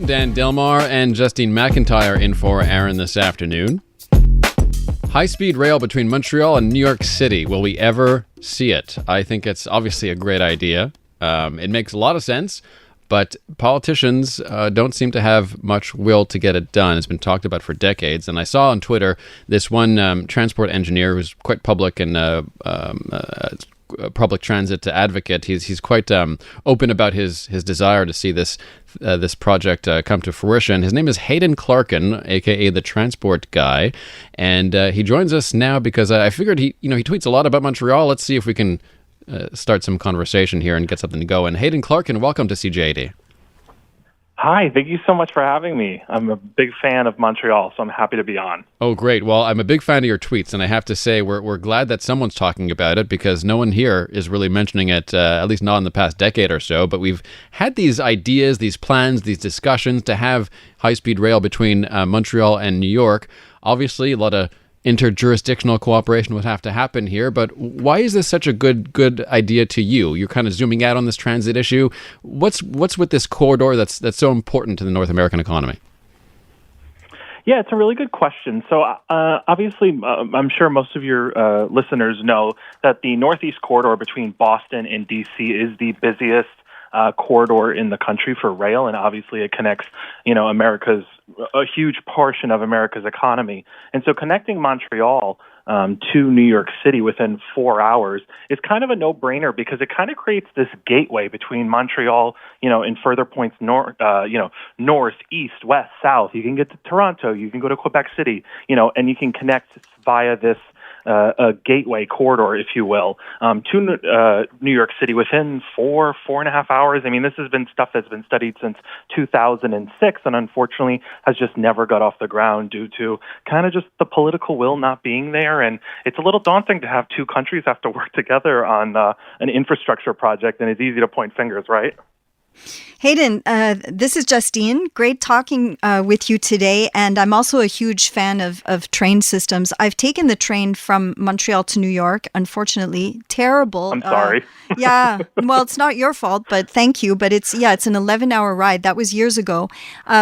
Dan Delmar and Justine McIntyre in for Aaron this afternoon. High-speed rail between Montreal and New York City. Will we ever see it? I think it's obviously a great idea. It makes a lot of sense, but politicians don't seem to have much will to get it done. It's been talked about for decades. And I saw on Twitter this one transport engineer who's quite public and public transit advocate. He's quite open about his desire to see this project come to fruition. His name is Hayden Clarkin, aka the Transport Guy, and he joins us now because I figured he tweets a lot about Montreal. Let's see if we can start some conversation here and get something to go. And Hayden Clarkin, welcome to CJAD. Hi, thank you so much for having me. I'm a big fan of Montreal, so I'm happy to be on. Oh, great. Well, I'm a big fan of your tweets, and I have to say we're glad that someone's talking about it because no one here is really mentioning it, at least not in the past decade or so. But we've had these ideas, these plans, these discussions to have high-speed rail between Montreal and New York. Obviously, a lot of interjurisdictional cooperation would have to happen here, but why is this such a good idea to you? You're kind of zooming out on this transit issue. What's with this corridor that's so important to the North American economy? Yeah, it's a really good question. So obviously, I'm sure most of your listeners know that the Northeast Corridor between Boston and D.C. is the busiest corridor in the country for rail, and obviously it connects, a huge portion of America's economy. And so connecting Montreal to New York City within 4 hours is kind of a no-brainer because it kind of creates this gateway between Montreal, in further points north, east, west, south. You can get to Toronto, you can go to Quebec City, and you can connect via this a gateway corridor, if you will, to New York City within 4.5 hours. I mean, this has been stuff that's been studied since 2006 and unfortunately has just never got off the ground due to kind of just the political will not being there. And it's a little daunting to have two countries have to work together on an infrastructure project, and it's easy to point fingers, right? Hayden, this is Justine. Great talking with you today. And I'm also a huge fan of train systems. I've taken the train from Montreal to New York. Unfortunately, terrible. I'm sorry. Yeah. Well, it's not your fault, but thank you. But it's an 11-hour ride. That was years ago.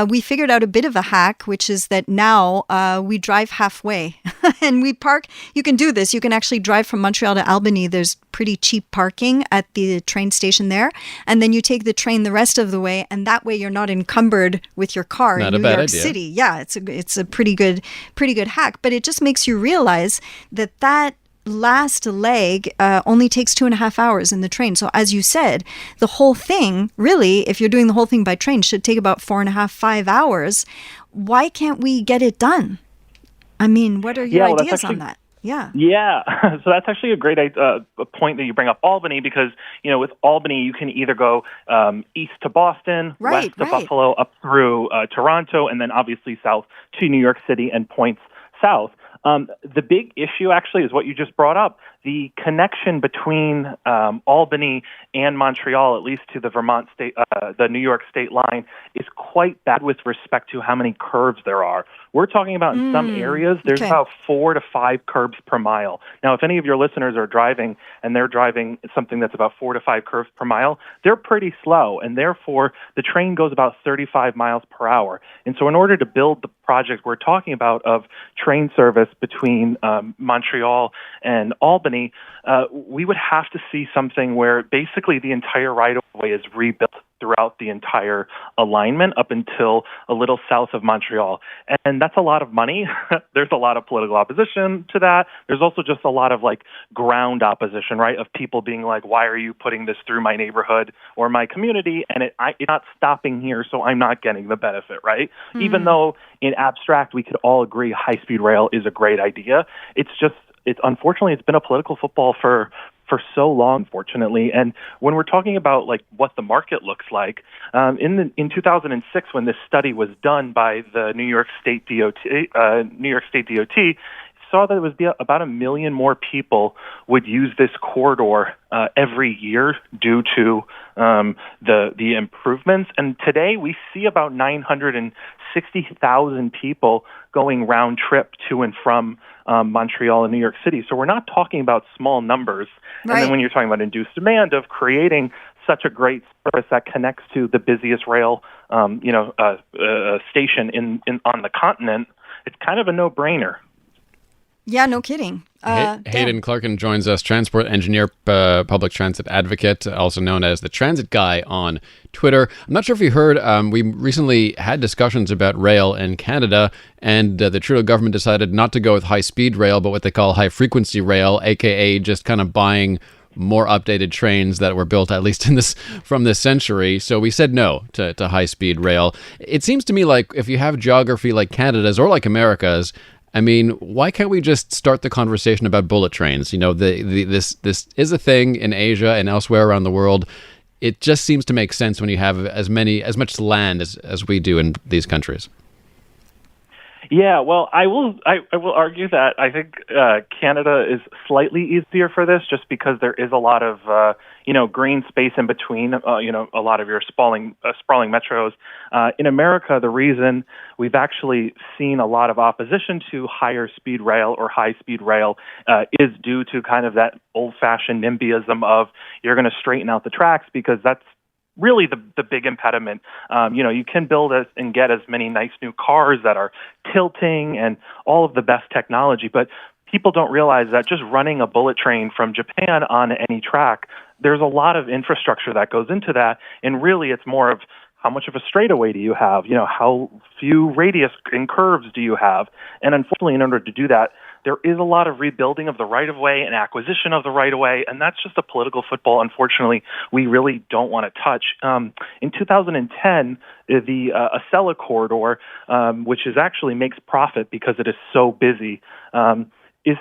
We figured out a bit of a hack, which is that now we drive halfway and we park. You can do this. You can actually drive from Montreal to Albany. There's pretty cheap parking at the train station there. And then you take the train the rest of the way, and that way you're not encumbered with your car in New York City. Yeah, it's a pretty good hack, but it just makes you realize that last leg only takes 2.5 hours in the train. So as you said, the whole thing, really, if you're doing the whole thing by train, should take about 4.5, 5 hours. Why can't we get it done? I mean, what are your ideas on that? Yeah. So that's actually a great a point that you bring up Albany because, with Albany, you can either go east to Boston, west to Buffalo, up through Toronto, and then obviously south to New York City and points south. The big issue actually is what you just brought up. The connection between Albany and Montreal, at least to the New York state line, is quite bad with respect to how many curbs there are. We're talking about in some areas, there's about 4 to 5 curbs per mile. Now, if any of your listeners are driving and they're driving something that's about 4 to 5 curbs per mile, they're pretty slow, and therefore the train goes about 35 miles per hour. And so in order to build the project we're talking about of train service between Montreal and Albany, we would have to see something where basically the entire right-of-way is rebuilt throughout the entire alignment up until a little south of Montreal. And that's a lot of money. There's a lot of political opposition to that. There's also just a lot of ground opposition, right, of people being like, why are you putting this through my neighborhood or my community? And it's not stopping here, so I'm not getting the benefit, right? Even though in abstract we could all agree high-speed rail is a great idea, it's unfortunately it's been a political football for so long, fortunately. And when we're talking about what the market looks like, in 2006, when this study was done by the New York State DOT, saw that it was about 1 million more people would use this corridor every year due to the improvements. And today we see about 960,000 people going round trip to and from Montreal and New York City. So we're not talking about small numbers. Right. And then when you're talking about induced demand of creating such a great service that connects to the busiest rail, station on the continent. It's kind of a no-brainer. Yeah, no kidding. Hayden Clarkin joins us, transport engineer, public transit advocate, also known as the Transit Guy on Twitter. I'm not sure if you heard, we recently had discussions about rail in Canada, and the Trudeau government decided not to go with high-speed rail, but what they call high-frequency rail, aka just kind of buying more updated trains that were built, at least from this century. So we said no to high-speed rail. It seems to me like if you have geography like Canada's or like America's, I mean, why can't we just start the conversation about bullet trains? This is a thing in Asia and elsewhere around the world. It just seems to make sense when you have as much land as we do in these countries. Yeah, well, I will argue that I think Canada is slightly easier for this, just because there is a lot of green space in between. A lot of your sprawling metros. In America, the reason we've actually seen a lot of opposition to higher speed rail or high speed rail is due to kind of that old-fashioned NIMBYism of you're going to straighten out the tracks, because that's really the big impediment. You can build and get as many nice new cars that are tilting and all of the best technology, but people don't realize that just running a bullet train from Japan on any track, there's a lot of infrastructure that goes into that, and really it's more of how much of a straightaway do you have? How few radius and curves do you have? And unfortunately, in order to do that, there is a lot of rebuilding of the right-of-way and acquisition of the right-of-way, and that's just a political football, unfortunately, we really don't want to touch. In 2010, the Acela corridor, which actually makes profit because it is so busy,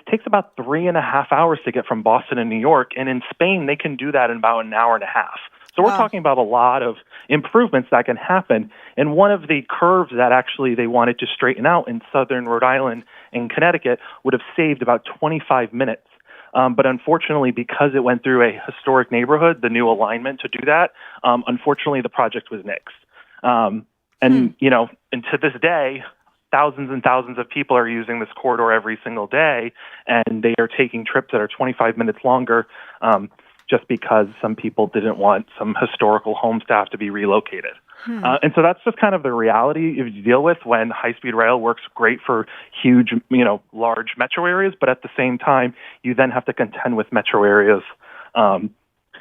takes about 3.5 hours to get from Boston and New York, and in Spain, they can do that in about an hour and a half. So we're talking about a lot of improvements that can happen. And one of the curves that actually they wanted to straighten out in southern Rhode Island and Connecticut would have saved about 25 minutes. But unfortunately, because it went through a historic neighborhood, the new alignment to do that, unfortunately, the project was nixed. And to this day, thousands and thousands of people are using this corridor every single day, and they are taking trips that are 25 minutes longer, just because some people didn't want some historical home staff to be relocated. And so that's just kind of the reality you deal with when high-speed rail works great for huge, large metro areas, but at the same time, you then have to contend with metro areas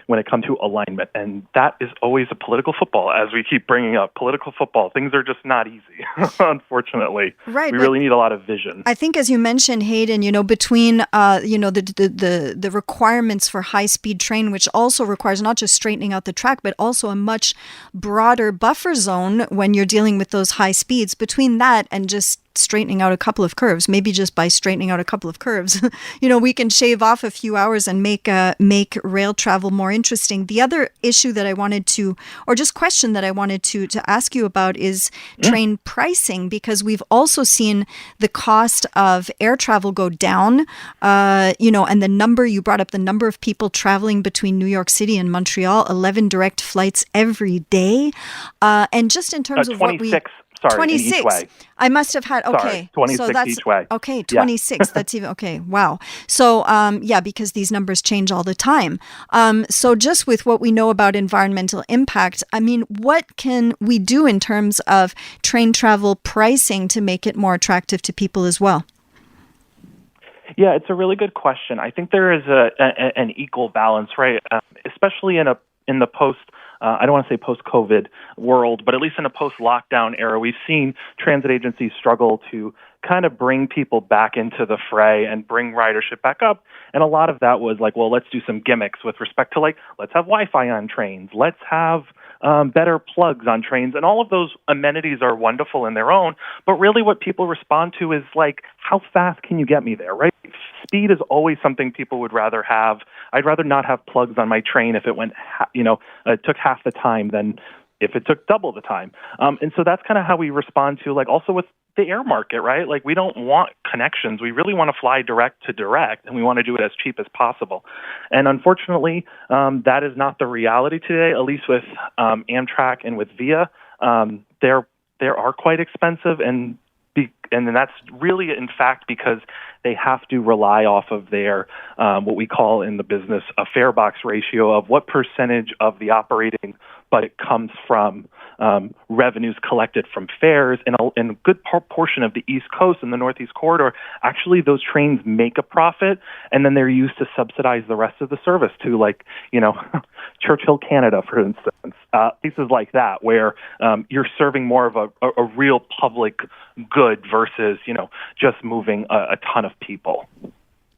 when it comes to alignment. And that is always a political football, as we keep bringing up. Political football, things are just not easy, unfortunately. Right. We really need a lot of vision. I think, as you mentioned, Hayden, between, the requirements for high-speed train, which also requires not just straightening out the track, but also a much broader buffer zone when you're dealing with those high speeds. Between that and just straightening out a couple of curves, maybe just by straightening out a couple of curves, we can shave off a few hours and make rail travel more interesting. The other issue that I wanted to, or just question that I wanted to ask you about is train pricing, because we've also seen the cost of air travel go down, and you brought up the number of people traveling between New York City and Montreal, 11 direct flights every day. And just in terms of what we... 26. Each way. I must have had, okay. 26 so that's, each way. Okay, 26. Yeah. That's even, okay, wow. So, because these numbers change all the time. So just with what we know about environmental impact, I mean, what can we do in terms of train travel pricing to make it more attractive to people as well? Yeah, it's a really good question. I think there is an equal balance, right? Especially in the post, I don't want to say post-COVID world, but at least in a post-lockdown era, we've seen transit agencies struggle to kind of bring people back into the fray and bring ridership back up. And a lot of that was like, well, let's do some gimmicks with respect to let's have Wi-Fi on trains. Let's have better plugs on trains. And all of those amenities are wonderful in their own. But really what people respond to is how fast can you get me there, right? Speed is always something people would rather have. I'd rather not have plugs on my train if it went, it took half the time than if it took double the time. And so that's kind of how we respond to, also with the air market, right? We don't want connections. We really want to fly direct to direct, and we want to do it as cheap as possible. And unfortunately, that is not the reality today, at least with Amtrak and with VIA. They are quite expensive, and And then that's really, in fact, because they have to rely off of their, what we call in the business, a fare box ratio of what percentage of the operating budget comes from revenues collected from fares. And a good portion of the East Coast and the Northeast Corridor, actually those trains make a profit, and then they're used to subsidize the rest of the service to, like, Churchill, Canada, for instance. Places like that where you're serving more of a real public good versus, just moving a ton of people.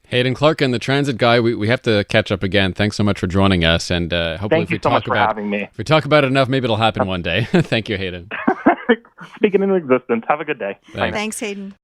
Hayden Clarkin, the transit guy, we have to catch up again. Thanks so much for joining us, and hopefully Thank you so much for having me. If we talk about it enough, maybe it'll happen one day. Thank you, Hayden. Speaking into existence. Have a good day. Thanks. Thanks, Hayden.